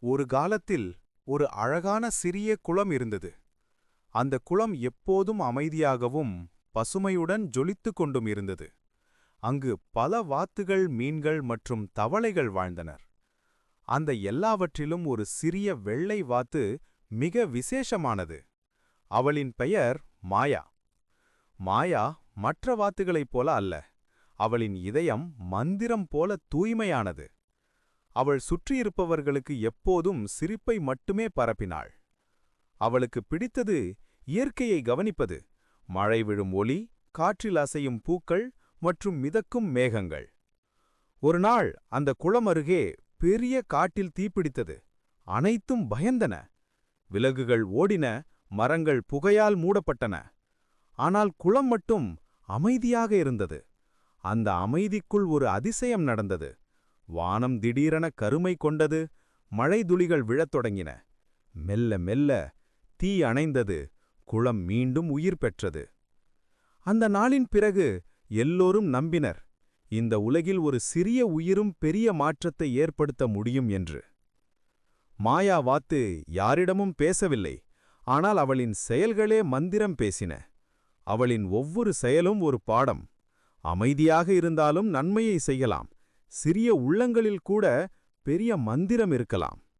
ஒரு காலத்தில் ஒரு அழகான சிறிய குளம் இருந்தது. அந்த குளம் எப்போதும் அமைதியாகவும் பசுமையுடன் ஜொலித்துக் கொண்டும் இருந்தது. அங்கு பல வாத்துகள், மீன்கள் மற்றும் தவளைகள் வாழ்ந்தனர். அந்த எல்லாவற்றிலும் ஒரு சிறிய வெள்ளை வாத்து மிக விசேஷமானது. அவளின் பெயர் மாயா. மாயா மற்ற வாத்துகளைப் போல அல்ல. அவளின் இதயம் மந்திரம் போல தூய்மையானது. அவள் சுற்றியிருப்பவர்களுக்கு எப்போதும் சிரிப்பை மட்டுமே பரப்பினாள். அவளுக்கு பிடித்தது இயற்கையை கவனிப்பது, மழை விழும் ஒலி, காற்றில் அசையும் பூக்கள் மற்றும் மிதக்கும் மேகங்கள். ஒரு நாள் அந்த குளம் அருகே பெரிய காட்டில் தீப்பிடித்தது. அனைத்தும் பயந்தன. விலங்குகள் ஓடின, மரங்கள் புகையால் மூடப்பட்டன. ஆனால் குளம் மட்டும் அமைதியாக இருந்தது. அந்த அமைதிக்குள் ஒரு அதிசயம் நடந்தது. வானம் திடீரென கருமை கொண்டது. மழை துளிகள் விழத் தொடங்கின. மெல்ல மெல்ல தீ அணைந்தது. குளம் மீண்டும் உயிர் பெற்றது. அந்த நாளின் பிறகு எல்லோரும் நம்பினர், இந்த உலகில் ஒரு சிறிய உயிரும் பெரிய மாற்றத்தை ஏற்படுத்த முடியும் என்று. மாயா வாத்து யாரிடமும் பேசவில்லை. ஆனால் அவளின் செயல்களே மந்திரம் பேசின. அவளின் ஒவ்வொரு செயலும் ஒரு பாடம். அமைதியாக இருந்தாலும் நன்மையை செய்யலாம். சிறிய உள்ளங்களில் கூட பெரிய மந்திரம் இருக்கலாம்.